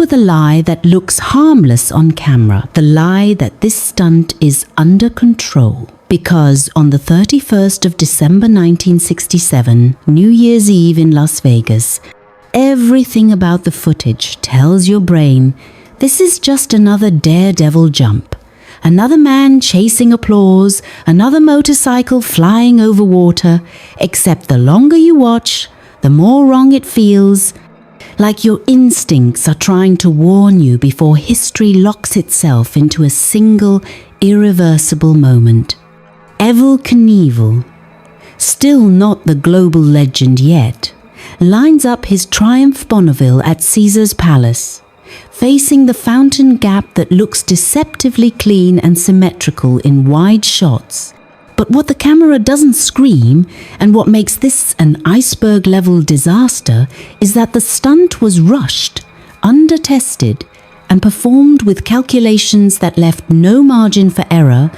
with a lie that looks harmless on camera, the lie that this stunt is under control. Because on the 31st of December 1967, New Year's Eve in Las Vegas, everything about the footage tells your brain this is just another daredevil jump. Another man chasing applause, another motorcycle flying over water, except the longer you watch, the more wrong it feels, like your instincts are trying to warn you before history locks itself into a single, irreversible moment. Evel Knievel, still not the global legend yet, lines up his Triumph Bonneville at Caesar's Palace, facing the fountain gap that looks deceptively clean and symmetrical in wide shots. But what the camera doesn't scream, and what makes this an iceberg-level disaster, is that the stunt was rushed, under-tested, and performed with calculations that left no margin for error,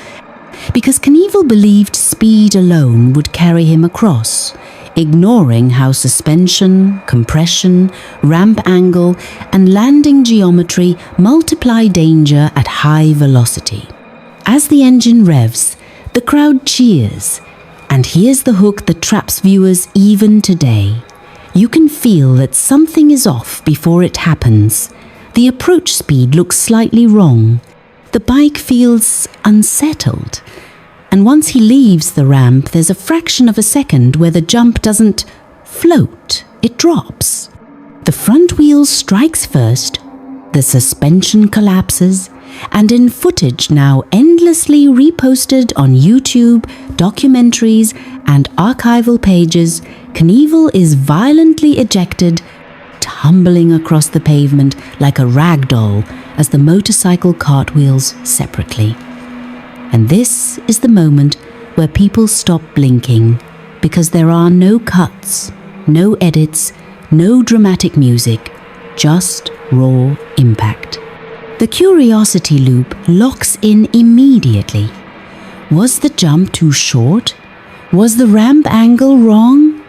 because Knievel believed speed alone would carry him across, ignoring how suspension, compression, ramp angle, and landing geometry multiply danger at high velocity. As the engine revs, the crowd cheers, and here's the hook that traps viewers even today. You can feel that something is off before it happens. The approach speed looks slightly wrong. The bike feels unsettled. And once he leaves the ramp, there's a fraction of a second where the jump doesn't float, it drops. The front wheel strikes first, the suspension collapses, and in footage now endlessly reposted on YouTube, documentaries, and archival pages, Knievel is violently ejected, tumbling across the pavement like a rag doll as the motorcycle cartwheels separately. And this is the moment where people stop blinking, because there are no cuts, no edits, no dramatic music, just raw impact. The curiosity loop locks in immediately. Was the jump too short? Was the ramp angle wrong?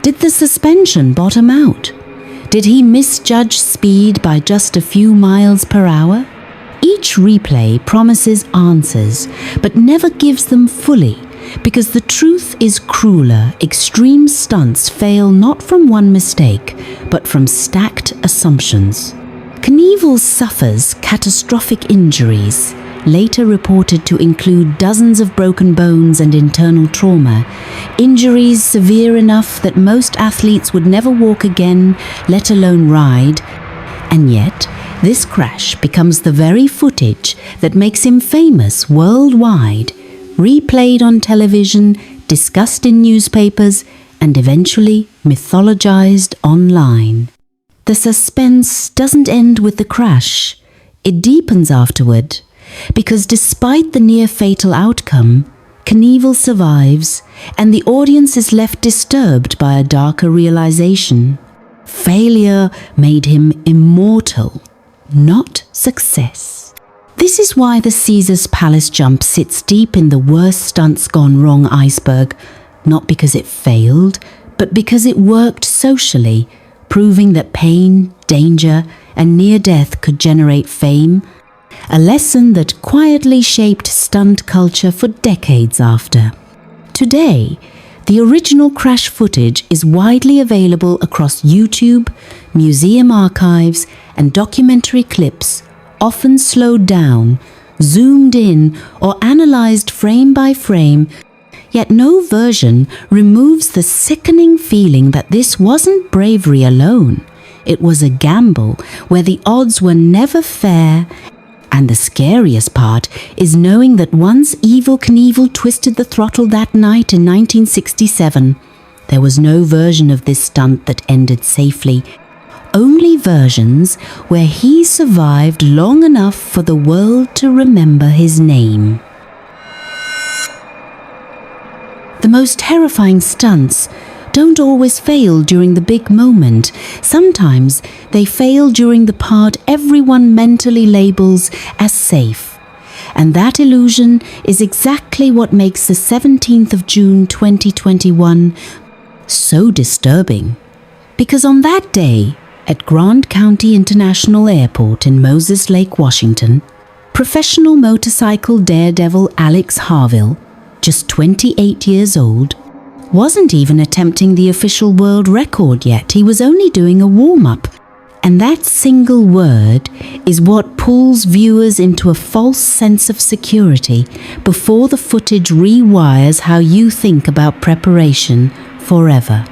Did the suspension bottom out? Did he misjudge speed by just a few miles per hour? Each replay promises answers, but never gives them fully, because the truth is crueler. Extreme stunts fail not from one mistake, but from stacked assumptions. Knievel suffers catastrophic injuries, later reported to include dozens of broken bones and internal trauma, injuries severe enough that most athletes would never walk again, let alone ride. And yet, this crash becomes the very footage that makes him famous worldwide, replayed on television, discussed in newspapers, and eventually mythologized online. The suspense doesn't end with the crash. It deepens afterward, because despite the near-fatal outcome, Knievel survives, and the audience is left disturbed by a darker realization. Failure made him immortal, not success. This is why the Caesar's Palace jump sits deep in the worst stunts gone wrong iceberg, not because it failed, but because it worked socially, proving that pain, danger, and near death could generate fame, a lesson that quietly shaped stunt culture for decades after. Today, the original crash footage is widely available across YouTube, museum archives, and documentary clips, often slowed down, zoomed in, or analyzed frame by frame, yet no version removes the sickening feeling that this wasn't bravery alone. It was a gamble where the odds were never fair. And the scariest part is knowing that once Evel Knievel twisted the throttle that night in 1967, there was no version of this stunt that ended safely. Only versions where he survived long enough for the world to remember his name. The most terrifying stunts don't always fail during the big moment. Sometimes they fail during the part everyone mentally labels as safe. And that illusion is exactly what makes the 17th of June 2021 so disturbing. Because on that day, At Grant County International Airport in Moses Lake, Washington, professional motorcycle daredevil Alex Harvill, just 28 years old, wasn't even attempting the official world record yet. He was only doing a warm-up. And that single word is what pulls viewers into a false sense of security before the footage rewires how you think about preparation forever.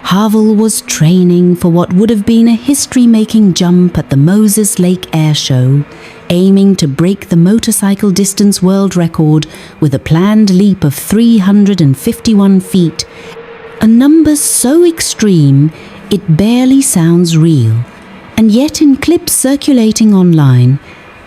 Harvill was training for what would have been a history-making jump at the Moses Lake Air Show, aiming to break the motorcycle distance world record with a planned leap of 351 feet, a number so extreme it barely sounds real. And yet in clips circulating online,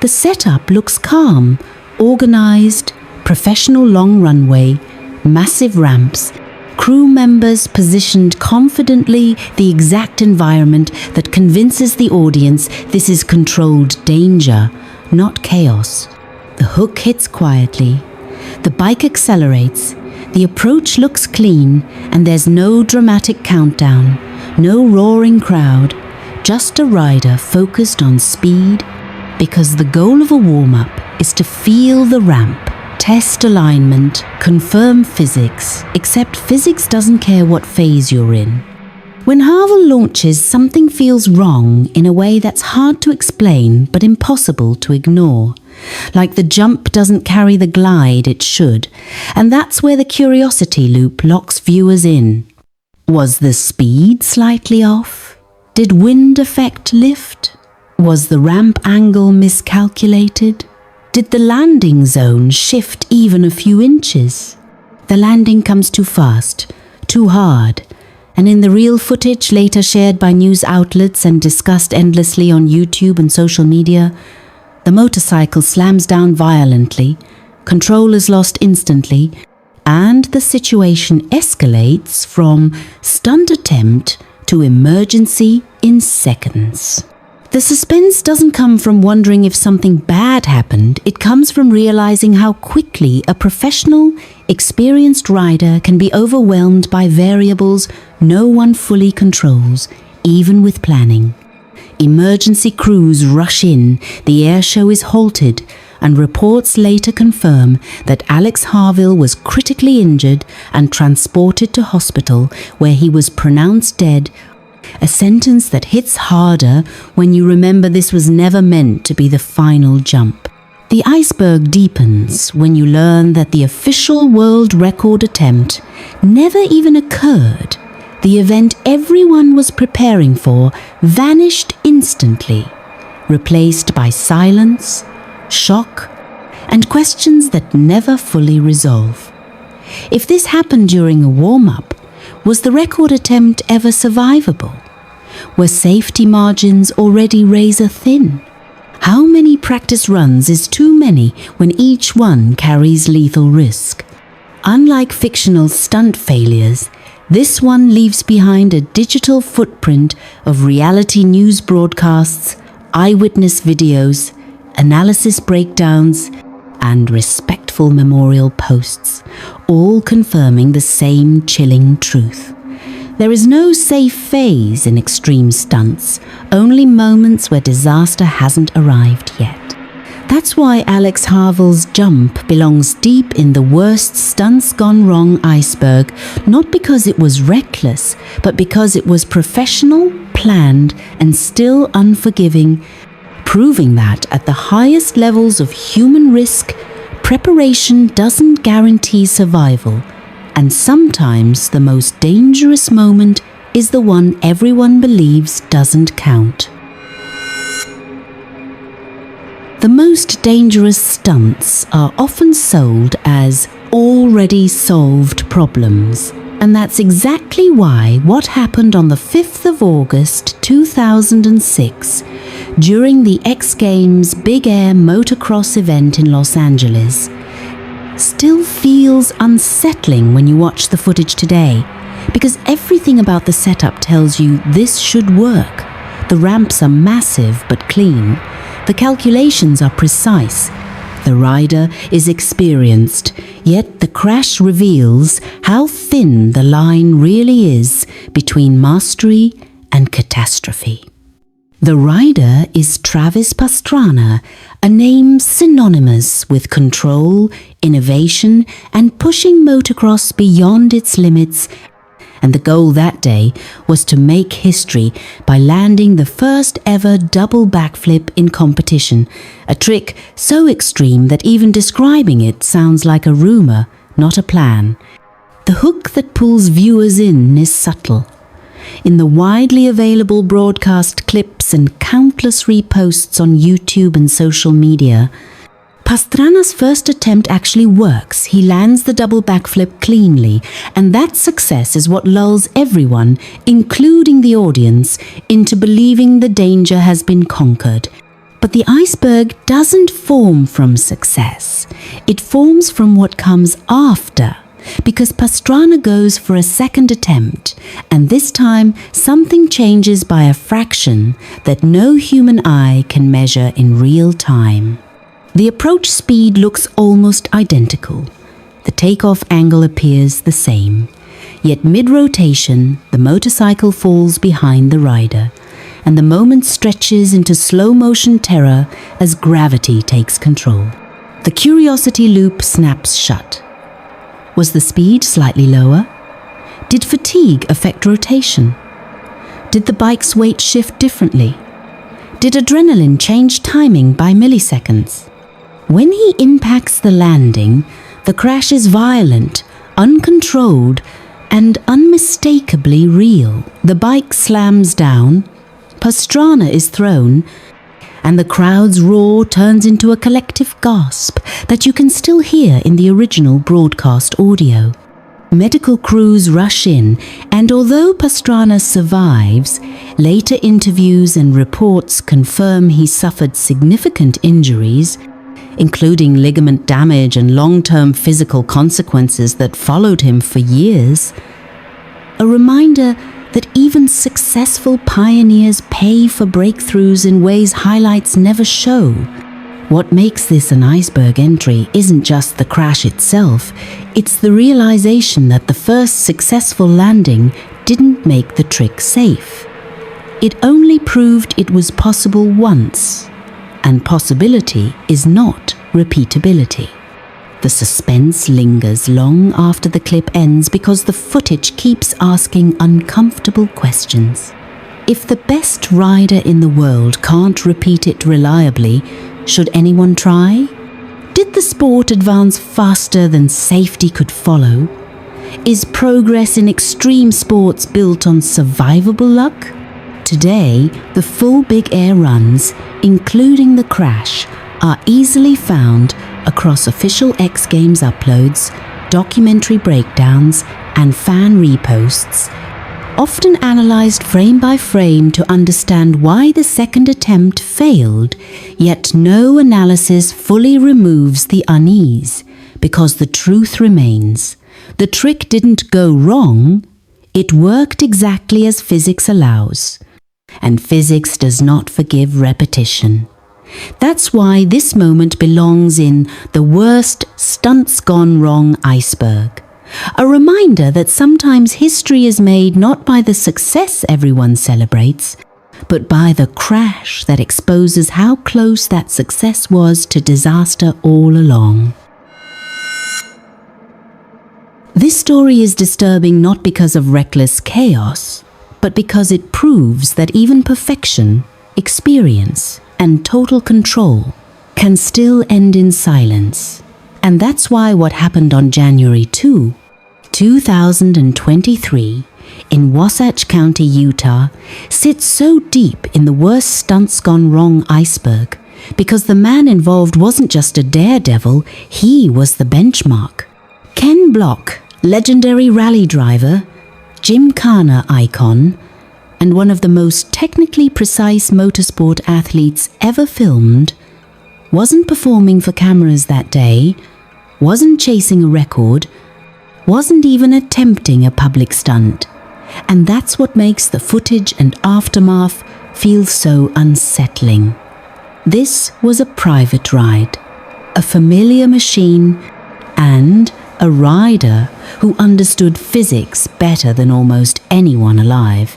the setup looks calm, organized, professional long runway, massive ramps, crew members positioned confidently, the exact environment that convinces the audience this is controlled danger, not chaos. The hook hits quietly, the bike accelerates, the approach looks clean, and there's no dramatic countdown, no roaring crowd, just a rider focused on speed, because the goal of a warm-up is to feel the ramp, test alignment, confirm physics, except physics doesn't care what phase you're in. When Harvill launches, something feels wrong in a way that's hard to explain but impossible to ignore. Like the jump doesn't carry the glide it should, and that's where the curiosity loop locks viewers in. Was the speed slightly off? Did wind affect lift? Was the ramp angle miscalculated? Did the landing zone shift even a few inches? The landing comes too fast, too hard, and in the real footage later shared by news outlets and discussed endlessly on YouTube and social media, the motorcycle slams down violently, control is lost instantly, and the situation escalates from stunt attempt to emergency in seconds. The suspense doesn't come from wondering if something bad happened, it comes from realizing how quickly a professional, experienced rider can be overwhelmed by variables no one fully controls, even with planning. Emergency crews rush in, the air show is halted, and reports later confirm that Alex Harvill was critically injured and transported to hospital, where he was pronounced dead, a sentence that hits harder when you remember this was never meant to be the final jump. The iceberg deepens when you learn that the official world record attempt never even occurred. The event everyone was preparing for vanished instantly, replaced by silence, shock, and questions that never fully resolve. If this happened during a warm-up, was the record attempt ever survivable? Were safety margins already razor-thin? How many practice runs is too many when each one carries lethal risk? Unlike fictional stunt failures, this one leaves behind a digital footprint of reality news broadcasts, eyewitness videos, analysis breakdowns, and respectful memorial posts, all confirming the same chilling truth. There is no safe phase in extreme stunts, only moments where disaster hasn't arrived yet. That's why Alex Harvill's jump belongs deep in the worst stunts gone wrong iceberg, not because it was reckless, but because it was professional, planned, and still unforgiving, proving that at the highest levels of human risk, preparation doesn't guarantee survival, and sometimes the most dangerous moment is the one everyone believes doesn't count. The most dangerous stunts are often sold as already solved problems, and that's exactly why what happened on the 5th of August 2006 during the X Games Big Air motocross event in Los Angeles still feels unsettling when you watch the footage today, because everything about the setup tells you this should work. The ramps are massive but clean. The calculations are precise. The rider is experienced, yet the crash reveals how thin the line really is between mastery and catastrophe. The rider is Travis Pastrana, a name synonymous with control, innovation, and pushing motocross beyond its limits. And the goal that day was to make history by landing the first ever double backflip in competition, a trick so extreme that even describing it sounds like a rumor, not a plan. The hook that pulls viewers in is subtle. In the widely available broadcast clips and countless reposts on YouTube and social media, Pastrana's first attempt actually works. He lands the double backflip cleanly, and that success is what lulls everyone, including the audience, into believing the danger has been conquered. But the iceberg doesn't form from success. It forms from what comes after, because Pastrana goes for a second attempt, and this time something changes by a fraction that no human eye can measure in real time. The approach speed looks almost identical. The takeoff angle appears the same. Yet mid-rotation, the motorcycle falls behind the rider, and the moment stretches into slow-motion terror as gravity takes control. The curiosity loop snaps shut. Was the speed slightly lower? Did fatigue affect rotation? Did the bike's weight shift differently? Did adrenaline change timing by milliseconds? When he impacts the landing, the crash is violent, uncontrolled, and unmistakably real. The bike slams down, Pastrana is thrown, and the crowd's roar turns into a collective gasp that you can still hear in the original broadcast audio. Medical crews rush in, and although Pastrana survives, later interviews and reports confirm he suffered significant injuries, including ligament damage and long-term physical consequences that followed him for years. A reminder that even successful pioneers pay for breakthroughs in ways highlights never show. What makes this an iceberg entry isn't just the crash itself, it's the realization that the first successful landing didn't make the trick safe. It only proved it was possible once, and possibility is not repeatability. The suspense lingers long after the clip ends because the footage keeps asking uncomfortable questions. If the best rider in the world can't repeat it reliably, should anyone try? Did the sport advance faster than safety could follow? Is progress in extreme sports built on survivable luck? Today, the full big air runs, including the crash, are easily found across official X Games uploads, documentary breakdowns, and fan reposts, often analysed frame by frame to understand why the second attempt failed, yet no analysis fully removes the unease, because the truth remains. The trick didn't go wrong, it worked exactly as physics allows, and physics does not forgive repetition. That's why this moment belongs in the worst stunts gone wrong iceberg. A reminder that sometimes history is made not by the success everyone celebrates, but by the crash that exposes how close that success was to disaster all along. This story is disturbing not because of reckless chaos, but because it proves that even perfection, experience, and total control can still end in silence. And that's why what happened on January 2, 2023, in Wasatch County, Utah, sits so deep in the worst stunts gone wrong iceberg, because the man involved wasn't just a daredevil, he was the benchmark. Ken Block, legendary rally driver, Gymkhana icon, and one of the most technically precise motorsport athletes ever filmed, wasn't performing for cameras that day, wasn't chasing a record, wasn't even attempting a public stunt. And that's what makes the footage and aftermath feel so unsettling. This was a private ride, a familiar machine, and a rider who understood physics better than almost anyone alive.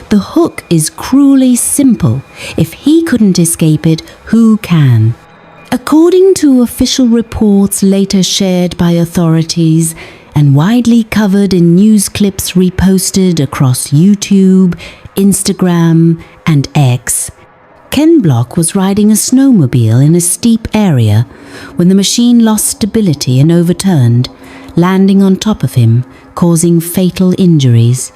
The hook is cruelly simple. If he couldn't escape it, who can? According to official reports later shared by authorities and widely covered in news clips reposted across YouTube, Instagram, and X, Ken Block was riding a snowmobile in a steep area when the machine lost stability and overturned, landing on top of him, causing fatal injuries.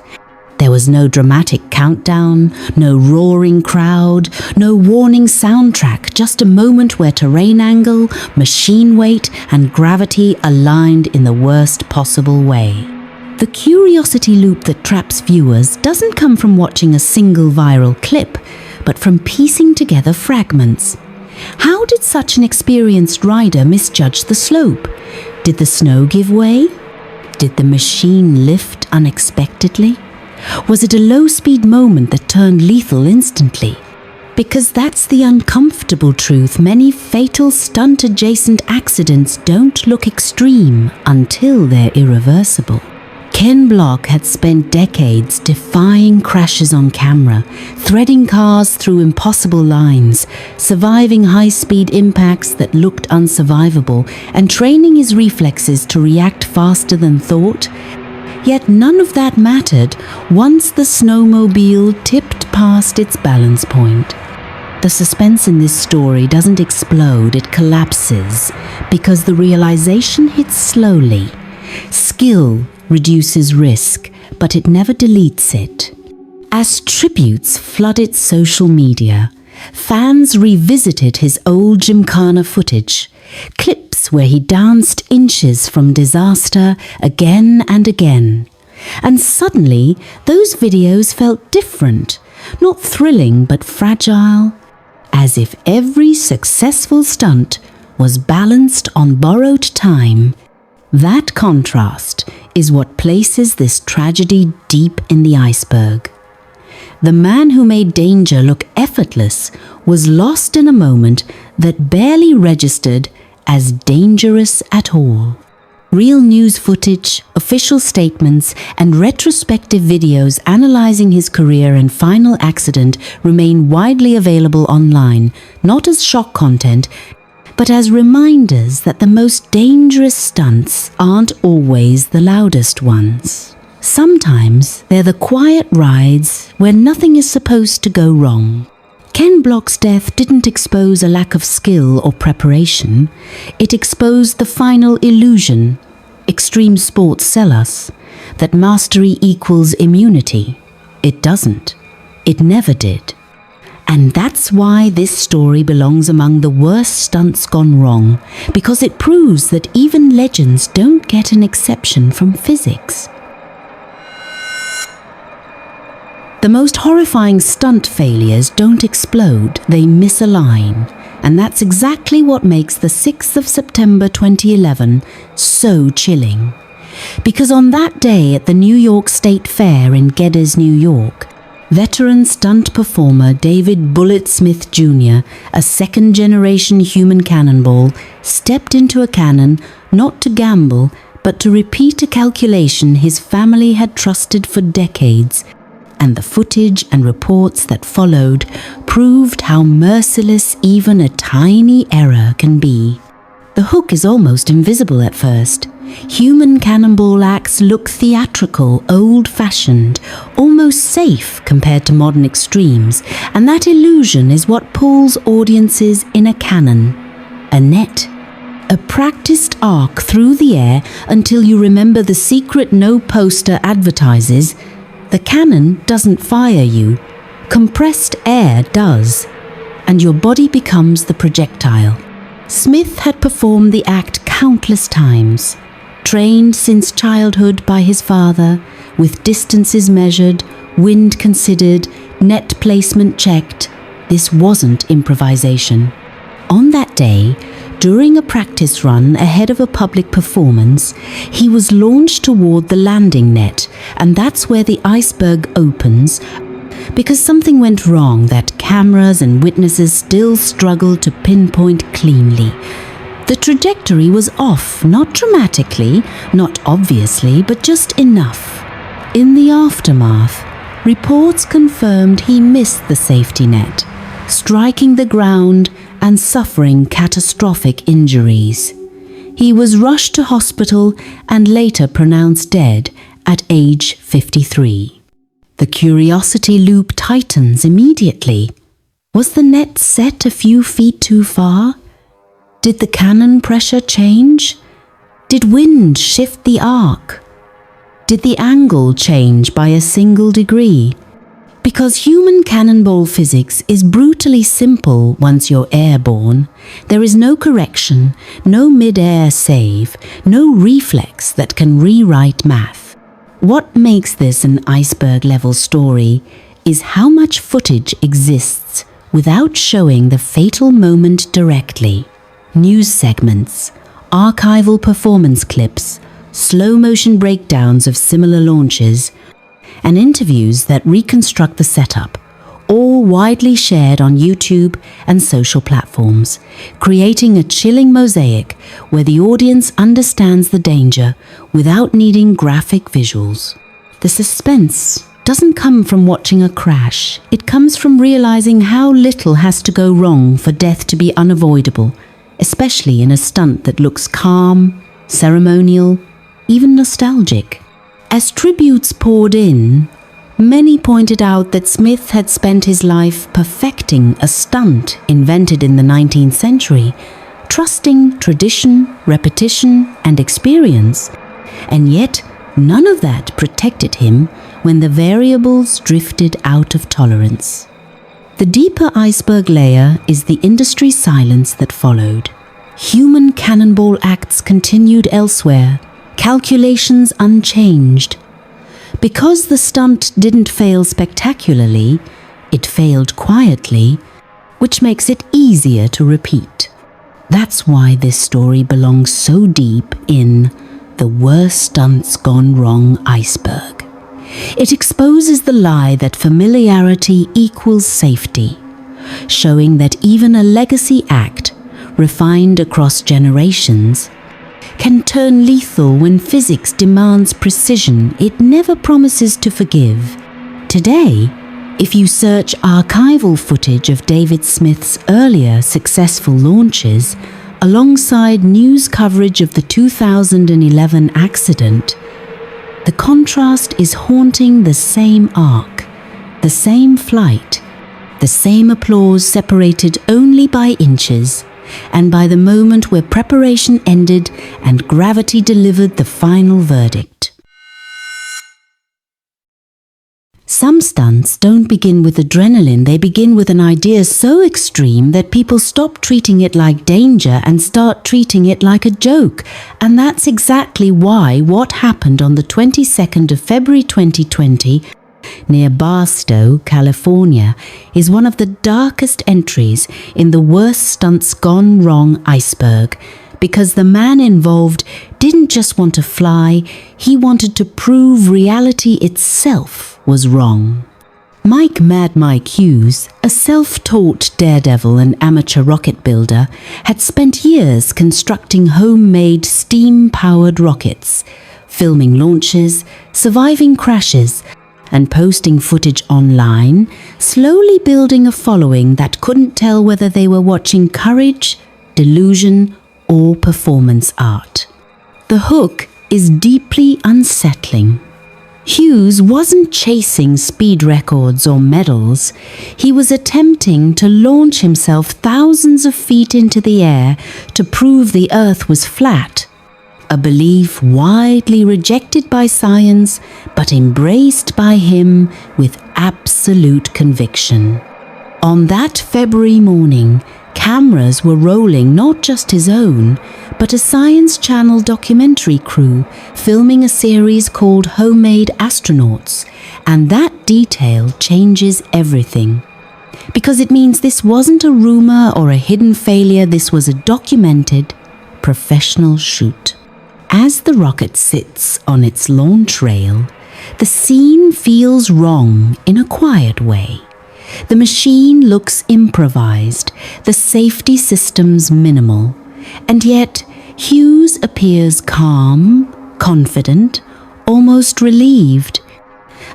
There was no dramatic countdown, no roaring crowd, no warning soundtrack, just a moment where terrain angle, machine weight, and gravity aligned in the worst possible way. The curiosity loop that traps viewers doesn't come from watching a single viral clip, but from piecing together fragments. How did such an experienced rider misjudge the slope? Did the snow give way? Did the machine lift unexpectedly? Was it a low-speed moment that turned lethal instantly? Because that's the uncomfortable truth. Many fatal stunt-adjacent accidents don't look extreme until they're irreversible. Ken Block had spent decades defying crashes on camera, threading cars through impossible lines, surviving high-speed impacts that looked unsurvivable, and training his reflexes to react faster than thought. Yet none of that mattered once the snowmobile tipped past its balance point. The suspense in this story doesn't explode, it collapses, because the realization hits slowly. Skill reduces risk, but it never deletes it. As tributes flooded social media, fans revisited his old Gymkhana footage, clips where he danced inches from disaster again and again. And suddenly, those videos felt different, not thrilling but fragile, as if every successful stunt was balanced on borrowed time. That contrast is what places this tragedy deep in the iceberg. The man who made danger look effortless was lost in a moment that barely registered as dangerous at all. Real news footage, official statements, and retrospective videos analyzing his career and final accident remain widely available online, not as shock content, but as reminders that the most dangerous stunts aren't always the loudest ones. Sometimes they're the quiet rides where nothing is supposed to go wrong. Ken Block's death didn't expose a lack of skill or preparation. It exposed the final illusion extreme sports sell us, that mastery equals immunity. It doesn't. It never did. And that's why this story belongs among the worst stunts gone wrong, because it proves that even legends don't get an exception from physics. The most horrifying stunt failures don't explode, they misalign. And that's exactly what makes the 6th of September 2011 so chilling. Because on that day at the New York State Fair in Geddes, New York, veteran stunt performer David Bullet Smith Jr., a second-generation human cannonball, stepped into a cannon not to gamble, but to repeat a calculation his family had trusted for decades, and the footage and reports that followed proved how merciless even a tiny error can be. The hook is almost invisible at first. Human cannonball acts look theatrical, old-fashioned, almost safe compared to modern extremes, and that illusion is what pulls audiences in a cannon, a net. A practiced arc through the air until you remember the secret no poster advertises. The cannon doesn't fire you. Compressed air does, and your body becomes the projectile. Smith had performed the act countless times, trained since childhood by his father, with distances measured, wind considered, net placement checked. This wasn't improvisation. On that day, during a practice run ahead of a public performance, he was launched toward the landing net, and that's where the iceberg opens, because something went wrong that cameras and witnesses still struggle to pinpoint cleanly. The trajectory was off, not dramatically, not obviously, but just enough. In the aftermath, Reports confirmed he missed the safety net, striking the ground and suffering catastrophic injuries. He was rushed to hospital and later pronounced dead at age 53. The curiosity loop tightens immediately. Was the net set a few feet too far? Did the cannon pressure change? Did wind shift the arc? Did the angle change by a single degree? Because human cannonball physics is brutally simple once you're airborne, there is no correction, no mid-air save, no reflex that can rewrite math. What makes this an iceberg-level story is how much footage exists without showing the fatal moment directly. News segments, archival performance clips, slow-motion breakdowns of similar launches, and interviews that reconstruct the setup, all widely shared on YouTube and social platforms, creating a chilling mosaic where the audience understands the danger without needing graphic visuals. The suspense doesn't come from watching a crash. It comes from realizing how little has to go wrong for death to be unavoidable, especially in a stunt that looks calm, ceremonial, even nostalgic. As tributes poured in, many pointed out that Smith had spent his life perfecting a stunt invented in the 19th century, trusting tradition, repetition, and experience, and yet none of that protected him when the variables drifted out of tolerance. The deeper iceberg layer is the industry silence that followed. Human cannonball acts continued elsewhere, calculations unchanged. Because the stunt didn't fail spectacularly, it failed quietly, which makes it easier to repeat. That's why this story belongs so deep in The Worst Stunts Gone Wrong Iceberg. It exposes the lie that familiarity equals safety, showing that even a legacy act, refined across generations, can turn lethal when physics demands precision it never promises to forgive. Today, if you search archival footage of David Smith's earlier successful launches, alongside news coverage of the 2011 accident, the contrast is haunting. The same arc, the same flight, the same applause separated only by inches, and by the moment where preparation ended and gravity delivered the final verdict. Some stunts don't begin with adrenaline, they begin with an idea so extreme that people stop treating it like danger and start treating it like a joke. And that's exactly why what happened on the 22nd of February 2020 near Barstow, California, is one of the darkest entries in The Worst Stunts Gone Wrong Iceberg, because the man involved didn't just want to fly, he wanted to prove reality itself was wrong. Mad Mike Hughes, a self-taught daredevil and amateur rocket builder, had spent years constructing homemade steam-powered rockets, filming launches, surviving crashes, and posting footage online, slowly building a following that couldn't tell whether they were watching courage, delusion, or performance art. The hook is deeply unsettling. Hughes wasn't chasing speed records or medals. He was attempting to launch himself thousands of feet into the air to prove the Earth was flat, a belief widely rejected by science but embraced by him with absolute conviction. On that February morning, cameras were rolling not just his own, but a Science Channel documentary crew filming a series called Homemade Astronauts, and that detail changes everything. Because it means this wasn't a rumor or a hidden failure, this was a documented, professional shoot. As the rocket sits on its launch rail, the scene feels wrong in a quiet way. The machine looks improvised, the safety systems minimal, and yet Hughes appears calm, confident, almost relieved.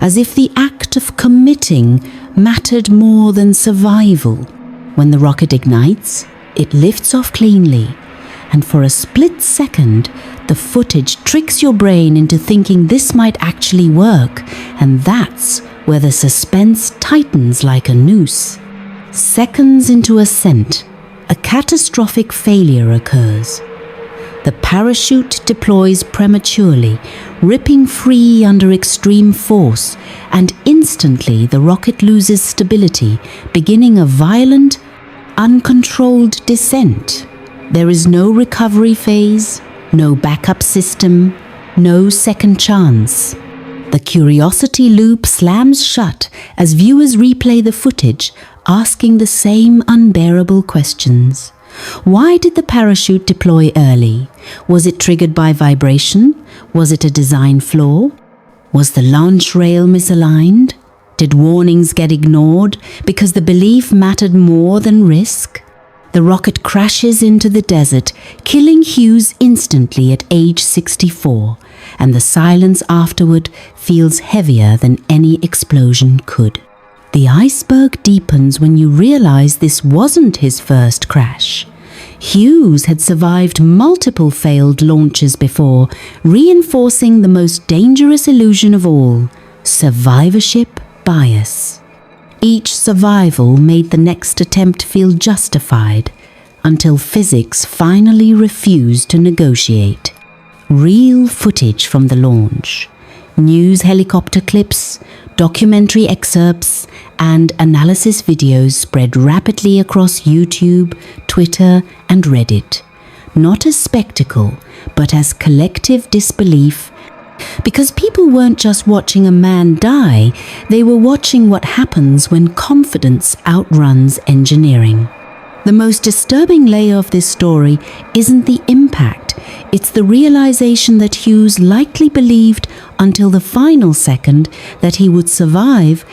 as if the act of committing mattered more than survival. When the rocket ignites, it lifts off cleanly, and for a split second, the footage tricks your brain into thinking this might actually work, and that's where the suspense tightens like a noose. Seconds into ascent, a catastrophic failure occurs. The parachute deploys prematurely, ripping free under extreme force, and instantly the rocket loses stability, beginning a violent, uncontrolled descent. There is no recovery phase, no backup system, no second chance. The curiosity loop slams shut as viewers replay the footage, asking the same unbearable questions. Why did the parachute deploy early? Was it triggered by vibration? Was it a design flaw? Was the launch rail misaligned? Did warnings get ignored because the belief mattered more than risk? The rocket crashes into the desert, killing Hughes instantly at age 64, and the silence afterward feels heavier than any explosion could. The iceberg deepens when you realize this wasn't his first crash. Hughes had survived multiple failed launches before, reinforcing the most dangerous illusion of all, survivorship bias. Each survival made the next attempt feel justified, until physics finally refused to negotiate. Real footage from the launch, news helicopter clips, documentary excerpts, and analysis videos spread rapidly across YouTube, Twitter, and Reddit. Not as spectacle, but as collective disbelief, because people weren't just watching a man die, they were watching what happens when confidence outruns engineering. The most disturbing layer of this story isn't the impact, it's the realization that Hughes likely believed until the final second that he would survive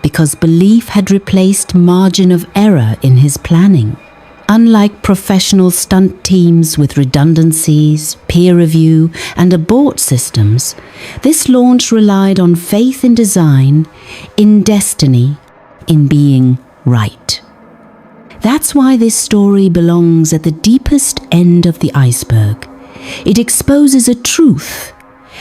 because belief had replaced margin of error in his planning. Unlike professional stunt teams with redundancies, peer review, and abort systems, this launch relied on faith in design, in destiny, in being right. That's why this story belongs at the deepest end of the iceberg. It exposes a truth.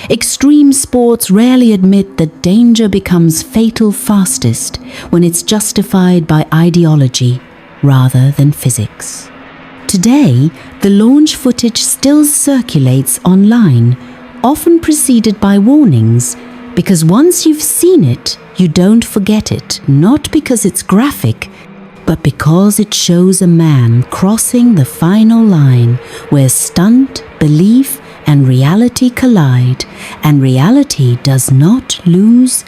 Extreme sports rarely admit that danger becomes fatal fastest when it's justified by ideology rather than physics. Today, the launch footage still circulates online, often preceded by warnings, because once you've seen it, you don't forget it, not because it's graphic, but because it shows a man crossing the final line where stunt, belief, and reality collide, and reality does not lose